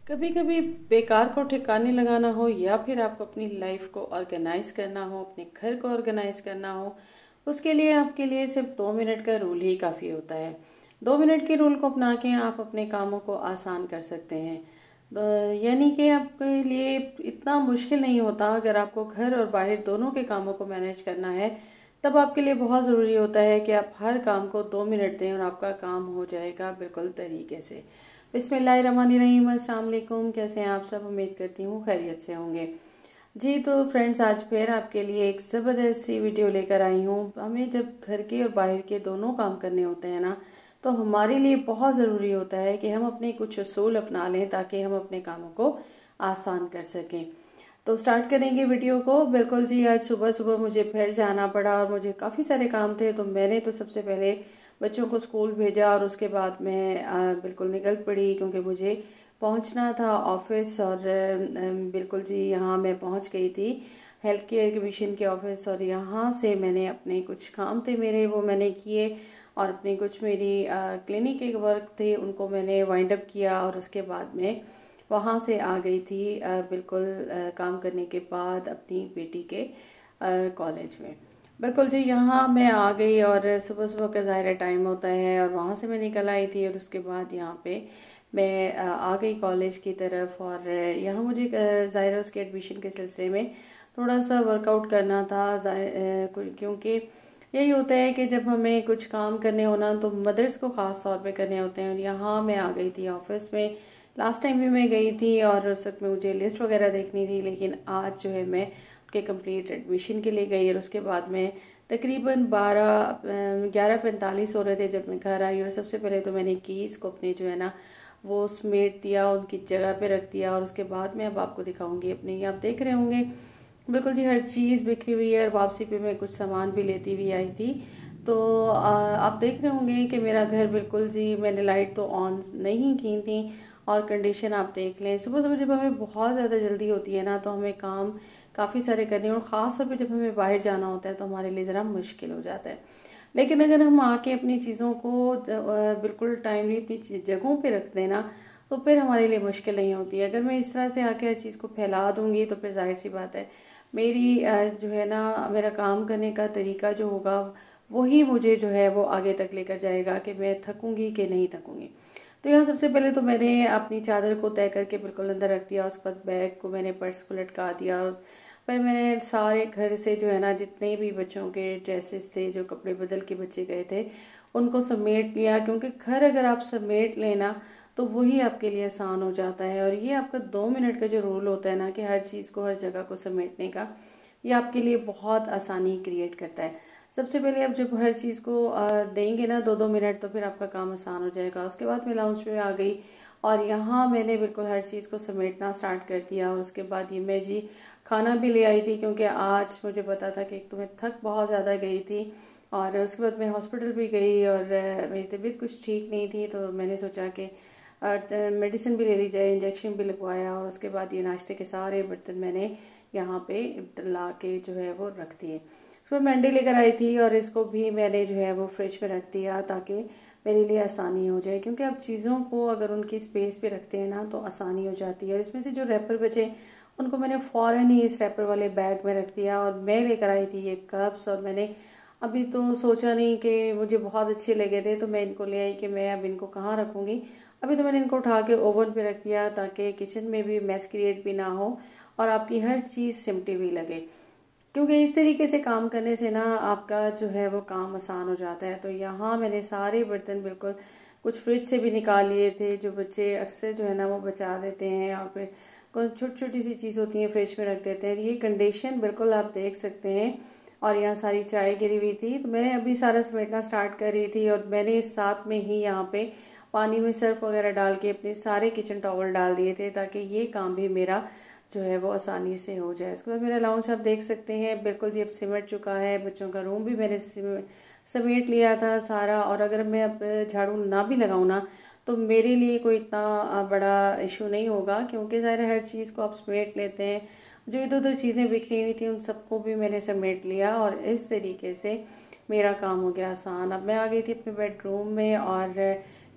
कभी कभी बेकार को ठिकाने लगाना हो या फिर आपको अपनी लाइफ को ऑर्गेनाइज करना हो, अपने घर को ऑर्गेनाइज करना हो, उसके लिए आपके लिए सिर्फ 2 मिनट का रूल ही काफ़ी होता है। 2 मिनट के रूल को अपना के आप अपने कामों को आसान कर सकते हैं। यानी कि आपके लिए इतना मुश्किल नहीं होता। अगर आपको घर और बाहर दोनों के कामों को मैनेज करना है, तब आपके लिए बहुत ज़रूरी होता है कि आप हर काम को 2 मिनट दें और आपका काम हो जाएगा बिल्कुल तरीके से। बिस्मिल्लाहिर्रहमानिर्रहीम, अस्सलाम वालेकुम। कैसे हैं आप सब? उम्मीद करती हूँ खैरियत से होंगे। जी तो फ्रेंड्स, आज फिर आपके लिए एक ज़बरदस्त सी वीडियो लेकर आई हूँ। हमें जब घर के और बाहर के दोनों काम करने होते हैं ना, तो हमारे लिए बहुत ज़रूरी होता है कि हम अपने कुछ असूल अपना लें ताकि हम अपने कामों को आसान कर सकें। तो स्टार्ट करेंगे वीडियो को। बिल्कुल जी, आज सुबह सुबह मुझे फिर जाना पड़ा और मुझे काफ़ी सारे काम थे। तो मैंने तो सबसे पहले बच्चों को स्कूल भेजा और उसके बाद मैं बिल्कुल निकल पड़ी, क्योंकि मुझे पहुंचना था ऑफिस। और बिल्कुल जी, यहाँ मैं पहुंच गई थी हेल्थ केयर कमीशन के ऑफिस। और यहाँ से मैंने अपने कुछ काम थे मेरे, वो मैंने किए। और अपने कुछ मेरी क्लिनिक के वर्क थे, उनको मैंने वाइंड अप किया। और उसके बाद में वहाँ से आ गई थी बिल्कुल काम करने के बाद अपनी बेटी के कॉलेज में। बिल्कुल जी, यहाँ मैं आ गई और सुबह सुबह का ज़ाहिर टाइम होता है, और वहाँ से मैं निकल आई थी। और उसके बाद यहाँ पे मैं आ गई कॉलेज की तरफ। और यहाँ मुझे ज़ाहिर उसके एडमिशन के सिलसिले में थोड़ा सा वर्कआउट करना था, क्योंकि यही होता है कि जब हमें कुछ काम करने होना तो मदर्स को ख़ास तौर पे करने होते हैं। और यहाँ मैं आ गई थी ऑफिस में। लास्ट टाइम भी मैं गई थी और उस वक्त में मुझे लिस्ट वगैरह देखनी थी, लेकिन आज जो है मैं के कंप्लीट एडमिशन के लिए गई। और उसके बाद में तकरीबन 11:45 हो रहे थे जब मैं घर आई। और सबसे पहले तो मैंने कीज़ को अपने जो है ना वो समेट दिया, उनकी जगह पे रख दिया। और उसके बाद में अब आपको दिखाऊंगी अपने, ये आप देख रहे होंगे बिल्कुल जी हर चीज़ बिखरी हुई है। और वापसी पे मैं कुछ सामान भी लेती हुई आई थी। तो आप देख रहे होंगे कि मेरा घर बिल्कुल जी, मैंने लाइट तो ऑन नहीं की थी। और कंडीशन आप देख लें, सुबह सुबह जब हमें बहुत ज़्यादा जल्दी होती है ना, तो हमें काम काफ़ी सारे करने हैं। और ख़ास तौर पे जब हमें बाहर जाना होता है तो हमारे लिए ज़रा मुश्किल हो जाता है। लेकिन अगर हम आके अपनी चीज़ों को बिल्कुल टाइमली अपनी जगहों पे रख देना, तो फिर हमारे लिए मुश्किल नहीं होती है। अगर मैं इस तरह से आके हर चीज़ को फैला दूंगी तो फिर जाहिर सी बात है मेरी जो है ना मेरा काम करने का तरीका जो होगा वही मुझे जो है वो आगे तक लेकर जाएगा कि मैं थकूंगी कि नहीं थकूंगी। तो यहाँ सबसे पहले तो मैंने अपनी चादर को तय करके बिल्कुल अंदर रख दिया। उसके बाद बैग को मैंने पर्स को लटका दिया। और फिर मैंने सारे घर से जो है ना जितने भी बच्चों के ड्रेसेस थे, जो कपड़े बदल के बच्चे गए थे, उनको समेट लिया। क्योंकि घर अगर आप समेट लेना तो वही आपके लिए आसान हो जाता है। और ये आपका 2 मिनट का जो रूल होता है ना कि हर चीज़ को हर जगह को समेटने का, ये आपके लिए बहुत आसानी क्रिएट करता है। सबसे पहले आप जब हर चीज़ को देंगे ना 2-2 मिनट, तो फिर आपका काम आसान हो जाएगा। उसके बाद मैं लाउंज पे आ गई और यहाँ मैंने बिल्कुल हर चीज़ को समेटना स्टार्ट कर दिया। और उसके बाद ये मैं जी खाना भी ले आई थी, क्योंकि आज मुझे पता था कि एक तो मैं थक बहुत ज़्यादा गई थी। और उसके बाद मैं हॉस्पिटल भी गई और मेरी तबीयत कुछ ठीक नहीं थी। तो मैंने सोचा कि मेडिसिन भी ले ली जाए, इंजेक्शन भी लगवाया। और उसके बाद ये नाश्ते के सारे बर्तन मैंने यहाँ पे ला के जो है वो रख दिए। उसके मैं अंडे लेकर आई थी और इसको भी मैंने जो है वो फ्रिज में रख दिया ताकि मेरे लिए आसानी हो जाए। क्योंकि आप चीज़ों को अगर उनकी स्पेस पे रखते हैं ना तो आसानी हो जाती है। और इसमें से जो रैपर बचे उनको मैंने फ़ौरन ही इस रैपर वाले बैग में रख दिया। और मैं लेकर आई थी ये कप्स, और मैंने अभी तो सोचा नहीं कि मुझे बहुत अच्छे लगे थे तो मैं इनको ले आई कि मैं अब इनको कहाँ रखूँगी। अभी तो मैंने इनको उठा के ओवन पे रख दिया ताकि किचन में भी मैस क्रिएट भी ना हो और आपकी हर चीज़ सिमटी भी लगे। क्योंकि इस तरीके से काम करने से ना आपका जो है वो काम आसान हो जाता है। तो यहाँ मैंने सारे बर्तन बिल्कुल कुछ फ्रिज से भी निकाल लिए थे, जो बच्चे अक्सर जो है ना वो बचा देते हैं और फिर कुछ छोटी छोटी सी चीज़ होती है फ्रिज में रख देते हैं। ये कंडीशन बिल्कुल आप देख सकते हैं। और यहाँ सारी चाय गिरी हुई थी तो मैं अभी सारा समेटना स्टार्ट कर रही थी। और मैंने इस साथ में ही यहाँ पे पानी में सर्फ वगैरह डाल के अपने सारे किचन टॉवल डाल दिए थे ताकि ये काम भी मेरा जो है वो आसानी से हो जाए। उसके बाद मेरा लाउंज आप देख सकते हैं बिल्कुल जी अब सिमट चुका है। बच्चों का रूम भी मैंने समेट लिया था सारा। और अगर मैं अब झाड़ू ना भी लगाऊँ ना तो मेरे लिए कोई इतना बड़ा इशू नहीं होगा, क्योंकि ज़ाहिर हर चीज़ को आप समेट लेते हैं। जो इधर उधर चीज़ें बिखरी हुई थी उन सबको भी मैंने समेट लिया और इस तरीके से मेरा काम हो गया आसान। अब मैं आ गई थी अपने बेडरूम में और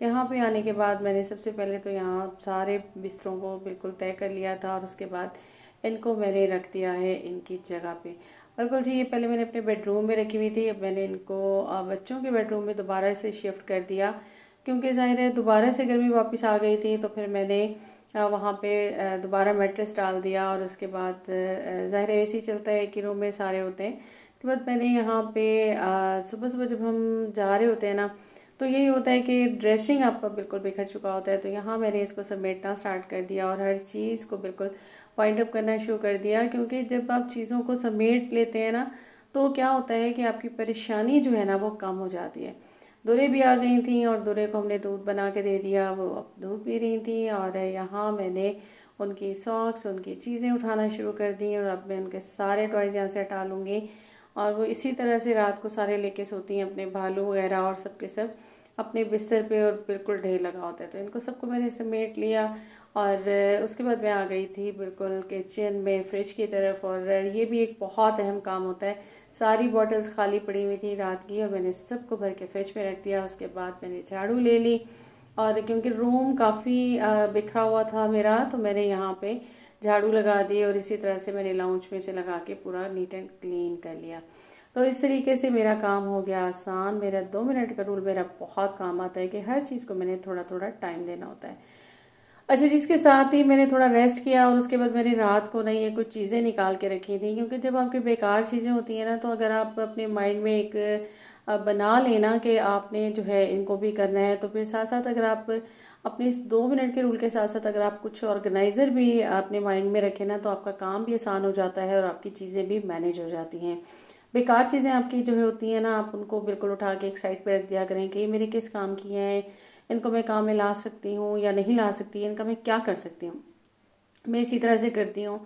यहाँ पे आने के बाद मैंने सबसे पहले तो यहाँ सारे बिस्तरों को बिल्कुल तय कर लिया था और उसके बाद इनको मैंने रख दिया है इनकी जगह पे। बिल्कुल जी, ये पहले मैंने अपने बेडरूम में रखी हुई थी, अब मैंने इनको बच्चों के बेडरूम में दोबारा से शिफ्ट कर दिया, क्योंकि ज़ाहिर है दोबारा से गर्मी वापस आ गई थी। तो फिर मैंने वहाँ पे दोबारा मैट्रेस डाल दिया और उसके बाद ज़ाहिर है एसी चलता है कि रूम में सारे होते हैं। उसके बाद मैंने यहाँ पे सुबह सुबह जब हम जा रहे होते हैं ना, तो यही होता है कि ड्रेसिंग आपका बिल्कुल बिखर चुका होता है। तो यहाँ मैंने इसको समेटना स्टार्ट कर दिया और हर चीज़ को बिल्कुल वाइंड अप करना शुरू कर दिया, क्योंकि जब आप चीज़ों को समेट लेते हैं ना, तो क्या होता है कि आपकी परेशानी जो है ना वो कम हो जाती है। दुरे भी आ गई थी और दुरे को हमने दूध बना के दे दिया, वो अब दूध पी रही थी। और यहाँ मैंने उनकी सॉक्स, उनकी चीज़ें उठाना शुरू कर दी और अब मैं उनके सारे टॉयज़ यहाँ से हटा लूँगी। और वो इसी तरह से रात को सारे लेके सोती हैं, अपने भालू वगैरह और सब के सब अपने बिस्तर पे, और बिल्कुल ढेर लगा होता है। तो इनको सबको मैंने समेट लिया और उसके बाद मैं आ गई थी बिल्कुल किचन में, फ्रिज की तरफ। और ये भी एक बहुत अहम काम होता है। सारी बॉटल्स खाली पड़ी हुई थी रात की और मैंने सबको भर के फ्रिज में रख दिया। उसके बाद मैंने झाड़ू ले ली और क्योंकि रूम काफ़ी बिखरा हुआ था मेरा, तो मैंने यहाँ पे झाड़ू लगा दी और इसी तरह से मैंने लाउंज में से लगा के पूरा नीट एंड क्लीन कर लिया। तो इस तरीके से मेरा काम हो गया आसान। मेरा 2 मिनट का रूल मेरा बहुत काम आता है कि हर चीज़ को मैंने थोड़ा थोड़ा टाइम देना होता है। अच्छा, जिसके साथ ही मैंने थोड़ा रेस्ट किया और उसके बाद मैंने रात को ना ये कुछ चीज़ें निकाल के रखी थी, क्योंकि जब आपकी बेकार चीज़ें होती हैं ना, तो अगर आप अपने माइंड में एक बना लेना कि आपने जो है इनको भी करना है, तो फिर साथ साथ अगर आप अपने इस 2 मिनट के रूल के साथ साथ अगर आप कुछ ऑर्गेनाइज़र भी अपने माइंड में रखें ना, तो आपका काम भी आसान हो जाता है और आपकी चीज़ें भी मैनेज हो जाती हैं। बेकार चीज़ें आपकी जो है होती हैं ना, आप उनको बिल्कुल उठा के एक साइड पे रख दिया करें कि ये मेरे किस काम की हैं, इनको मैं काम में ला सकती हूँ या नहीं ला सकती, इनका मैं क्या कर सकती हूँ। मैं इसी तरह से करती हूँ।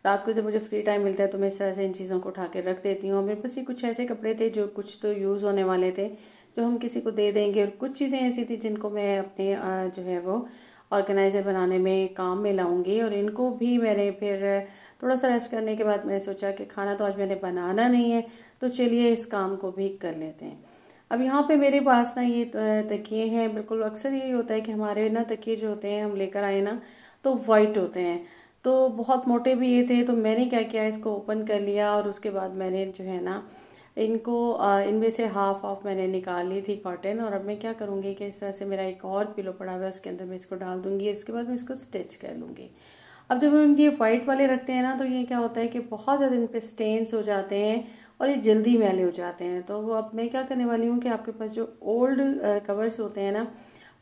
रात को जब मुझे फ्री टाइम मिलता है तो मैं इस तरह से इन चीज़ों को उठा के रख देती हूँ। मेरे पास ये कुछ ऐसे कपड़े थे जो कुछ तो यूज़ होने वाले थे, जो हम किसी को दे देंगे, और कुछ चीज़ें ऐसी थी जिनको मैं अपने जो है वो ऑर्गेनाइज़र बनाने में काम में लाऊंगी। और इनको भी मैंने फिर थोड़ा सा रेस्ट करने के बाद मैंने सोचा कि खाना तो आज मैंने बनाना नहीं है, तो चलिए इस काम को भी कर लेते हैं। अब यहाँ पे मेरे पास ना ये तकिए हैं। बिल्कुल अक्सर यही होता है कि हमारे ना तकिए जो होते हैं हम लेकर आए ना, तो वाइट होते हैं, तो बहुत मोटे भी ये थे। तो मैंने क्या किया, इसको ओपन कर लिया और उसके बाद मैंने जो है ना इनको इनमें से हाफ ऑफ मैंने निकाल ली थी कॉटन। और अब मैं क्या करूँगी कि इस तरह से मेरा एक और पिलो पड़ा हुआ है, उसके अंदर मैं इसको डाल दूँगी। इसके बाद मैं इसको स्टिच कर लूँगी। अब जब हम ये वाइट वाले रखते हैं ना, तो ये क्या होता है कि बहुत ज़्यादा इन पे स्टेन्स हो जाते हैं और ये जल्दी मैले हो जाते हैं। तो वो अब मैं क्या करने वाली हूँ कि आपके पास जो ओल्ड कवर्स होते हैं ना,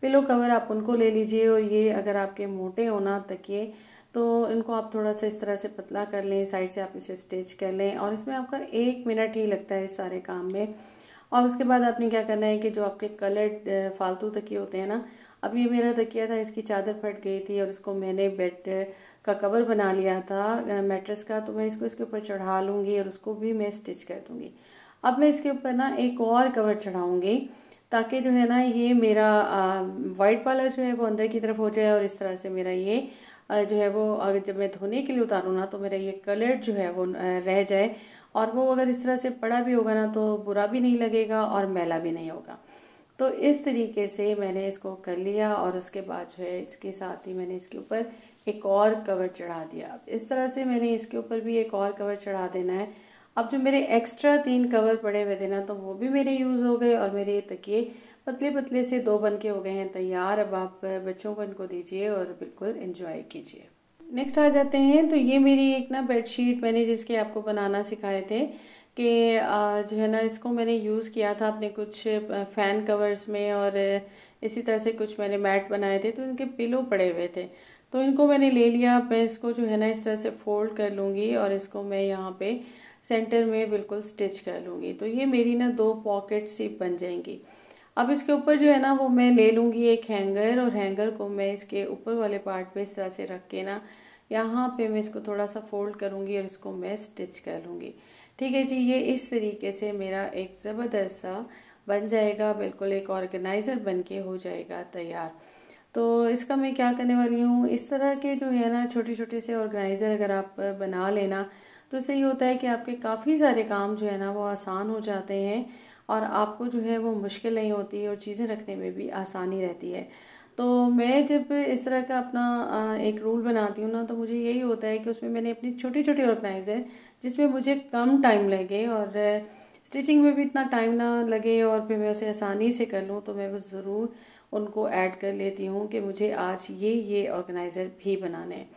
पिलो कवर, आप उनको ले लीजिए। और ये अगर आपके मोटे हो ना तकिए, तो इनको आप थोड़ा सा इस तरह से पतला कर लें, साइड से आप इसे स्टिच कर लें और इसमें आपका 1 मिनट ही लगता है इस सारे काम में। और उसके बाद आपने क्या करना है कि जो आपके कलर्ड फालतू तकिए होते हैं ना, अब ये मेरा तकिया था, इसकी चादर फट गई थी और इसको मैंने बेड का कवर बना लिया था मैट्रेस का, तो मैं इसको इसके ऊपर चढ़ा लूँगी और उसको भी मैं स्टिच कर दूँगी। अब मैं इसके ऊपर ना एक और कवर चढ़ाऊँगी, ताकि जो है ना ये मेरा वाइट वाला जो है वो अंदर की तरफ हो जाए और इस तरह से मेरा ये जो है वो अगर जब मैं धोने के लिए उतारूँ ना, तो मेरा ये कलर जो है वो रह जाए। और वो अगर इस तरह से पड़ा भी होगा ना, तो बुरा भी नहीं लगेगा और मैला भी नहीं होगा। तो इस तरीके से मैंने इसको कर लिया और उसके बाद जो है इसके साथ ही मैंने इसके ऊपर एक और कवर चढ़ा दिया। इस तरह से मैंने इसके ऊपर भी एक और कवर चढ़ा देना है। अब जो मेरे एक्स्ट्रा 3 कवर पड़े हुए थे ना, तो वो भी मेरे यूज़ हो गए और मेरे तकिए पतले पतले से 2 बन के हो गए हैं तैयार। अब आप बच्चों को इनको दीजिए और बिल्कुल एंजॉय कीजिए। नेक्स्ट आ जाते हैं, तो ये मेरी एक ना बेडशीट मैंने जिसके आपको बनाना सिखाए थे कि जो है ना इसको मैंने यूज़ किया था अपने कुछ फ़ैन कवर्स में, और इसी तरह से कुछ मैंने मैट बनाए थे, तो इनके पिलो पड़े हुए थे, तो इनको मैंने ले लिया। मैं इसको जो है ना इस तरह से फोल्ड कर लूँगी और इसको मैं यहाँ पे सेंटर में बिल्कुल स्टिच कर लूँगी। तो ये मेरी ना 2 पॉकेट सी बन जाएंगी। अब इसके ऊपर जो है ना वो मैं ले लूँगी एक हैंगर, और हैंगर को मैं इसके ऊपर वाले पार्ट पे इस तरह से रख के ना यहाँ पे मैं इसको थोड़ा सा फोल्ड करूँगी और इसको मैं स्टिच कर लूँगी। ठीक है जी, ये इस तरीके से मेरा एक ज़बरदस्त सा बन जाएगा, बिल्कुल एक ऑर्गेनाइज़र बन के हो जाएगा तैयार। तो इसका मैं क्या करने वाली हूँ, इस तरह के जो है ना छोटे छोटे से ऑर्गेनाइज़र अगर आप बना लेना, तो इससे ये होता है कि आपके काफ़ी सारे काम जो है ना वो आसान हो जाते हैं और आपको जो है वो मुश्किल नहीं होती और चीज़ें रखने में भी आसानी रहती है। तो मैं जब इस तरह का अपना एक रूल बनाती हूँ ना, तो मुझे यही होता है कि उसमें मैंने अपनी छोटी छोटी ऑर्गेनाइज़र जिसमें मुझे कम टाइम लगे और स्टिचिंग में भी इतना टाइम ना लगे और फिर मैं उसे आसानी से कर लूँ, तो मैं वो ज़रूर उनको ऐड कर लेती हूँ कि मुझे आज ये ऑर्गेनाइज़र भी बनाने हैं।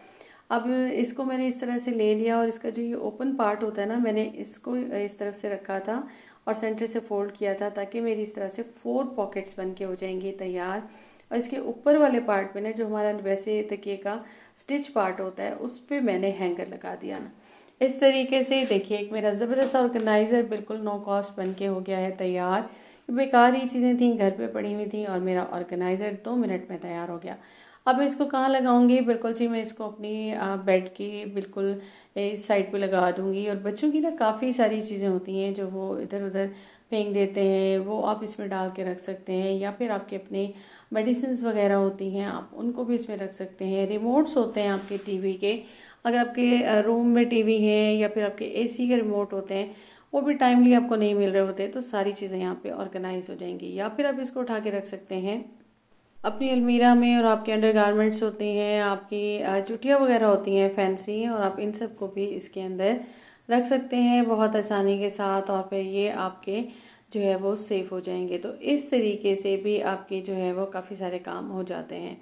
अब इसको मैंने इस तरह से ले लिया और इसका जो ये ओपन पार्ट होता है ना, मैंने इसको इस तरफ से रखा था और सेंटर से फोल्ड किया था ताकि मेरी इस तरह से 4 पॉकेट्स बन के हो जाएंगी तैयार। और इसके ऊपर वाले पार्ट पे ना, जो हमारा वैसे तकिए का स्टिच पार्ट होता है, उस पर मैंने हैंगर लगा दिया ना। इस तरीके से देखिए एक मेरा ज़बरदस्त ऑर्गेनाइज़र बिल्कुल नो कॉस्ट बन के हो गया है तैयार। बेकार ही चीज़ें थी घर पे पड़ी हुई थी और मेरा ऑर्गेनाइज़र 2 मिनट में तैयार हो गया। अब मैं इसको कहाँ लगाऊंगी? बिल्कुल जी, मैं इसको अपनी बेड की बिल्कुल इस साइड पे लगा दूंगी। और बच्चों की ना काफ़ी सारी चीज़ें होती हैं जो वो इधर उधर फेंक देते हैं, वो आप इसमें डाल के रख सकते हैं। या फिर आपके अपने मेडिसिन वगैरह होती हैं, आप उनको भी इसमें रख सकते हैं। रिमोट्स होते हैं आपके टीवी के, अगर आपके रूम में टीवी है या फिर आपके एसी के रिमोट होते हैं, वो भी टाइमली आपको नहीं मिल रहे होते, तो सारी चीज़ें यहाँ पे ऑर्गेनाइज हो जाएंगी। या फिर आप इसको उठा के रख सकते हैं अपनी अलमीरा में। और आपके अंडर गारमेंट्स होती हैं, आपकी चुटियाँ वगैरह होती हैं फैंसी, और आप इन सब को भी इसके अंदर रख सकते हैं बहुत आसानी के साथ। और फिर ये आपके जो है वो सेफ हो जाएंगे। तो इस तरीके से भी आपके जो है वो काफ़ी सारे काम हो जाते हैं।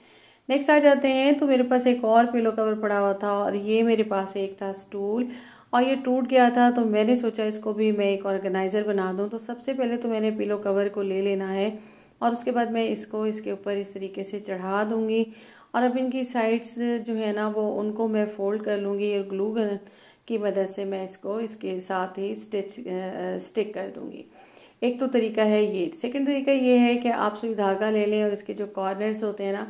नेक्स्ट आ जाते हैं, तो मेरे पास एक और पिलो कवर पड़ा हुआ था और ये मेरे पास एक था स्टूल, और ये टूट गया था। तो मैंने सोचा इसको भी मैं एक ऑर्गेनाइज़र बना दूं। तो सबसे पहले तो मैंने पिलो कवर को ले लेना है और उसके बाद मैं इसको इसके ऊपर इस तरीके से चढ़ा दूंगी। और अब इनकी साइड्स जो है ना, वो उनको मैं फोल्ड कर लूँगी और ग्लू गन की मदद से मैं इसको इसके साथ ही स्टिक कर दूंगी। एक तो तरीका है ये। सेकंड तरीका ये है कि आप सुई धागा ले लें और इसके जो कॉर्नर्स होते हैं ना,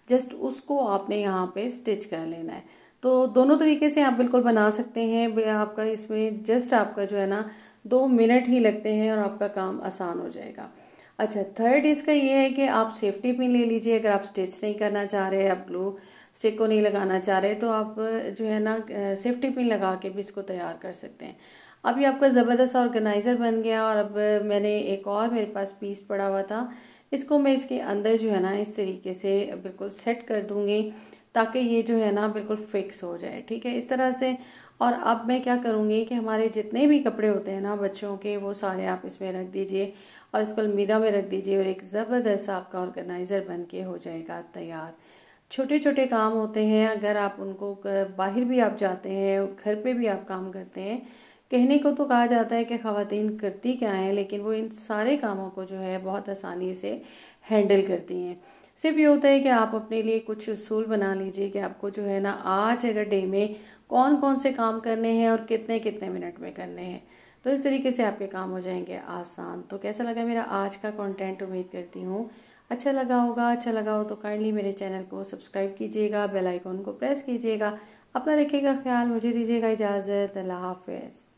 जस्ट उसको आपने यहाँ पे स्टिच कर लेना है। तो दोनों तरीके से आप बिल्कुल बना सकते हैं। आपका इसमें जस्ट आपका जो है ना 2 मिनट ही लगते हैं और आपका काम आसान हो जाएगा। अच्छा, थर्ड इसका ये है कि आप सेफ्टी पिन ले लीजिए। अगर आप स्टिच नहीं करना चाह रहे, आप ग्लू स्टिक को नहीं लगाना चाह रहे, तो आप जो है ना सेफ्टी पिन लगा के भी इसको तैयार कर सकते हैं। अब ये आपका ज़बरदस्त ऑर्गेनाइज़र बन गया। और अब मैंने एक और मेरे पास पीस पड़ा हुआ था, इसको मैं इसके अंदर जो है ना इस तरीके से बिल्कुल सेट कर दूंगी ताकि ये जो है ना बिल्कुल फिक्स हो जाए। ठीक है, इस तरह से। और अब मैं क्या करूँगी कि हमारे जितने भी कपड़े होते हैं ना बच्चों के, वो सारे आप इसमें रख दीजिए और इसको अलमीरा में रख दीजिए और एक ज़बरदस्त आपका ऑर्गेनाइज़र बन के हो जाएगा तैयार। छोटे छोटे काम होते हैं, अगर आप उनको बाहर भी आप जाते हैं, घर पे भी आप काम करते हैं, कहने को तो कहा जाता है कि ख़वातीन करती क्या है, लेकिन वो इन सारे कामों को जो है बहुत आसानी से हैंडल करती हैं। सिर्फ ये होता है कि आप अपने लिए कुछ उसूल बना लीजिए कि आपको जो है ना आज अगर डे में कौन कौन से काम करने हैं और कितने कितने मिनट में करने हैं। तो इस तरीके से आपके काम हो जाएंगे आसान। तो कैसा लगा मेरा आज का कंटेंट? उम्मीद करती हूँ अच्छा लगा होगा। अच्छा लगा हो तो काइंडली मेरे चैनल को सब्सक्राइब कीजिएगा, बेल आइकॉन को प्रेस कीजिएगा। अपना रखिएगा ख्याल, मुझे दीजिएगा इजाज़त। अल्लाह हाफ़िज़।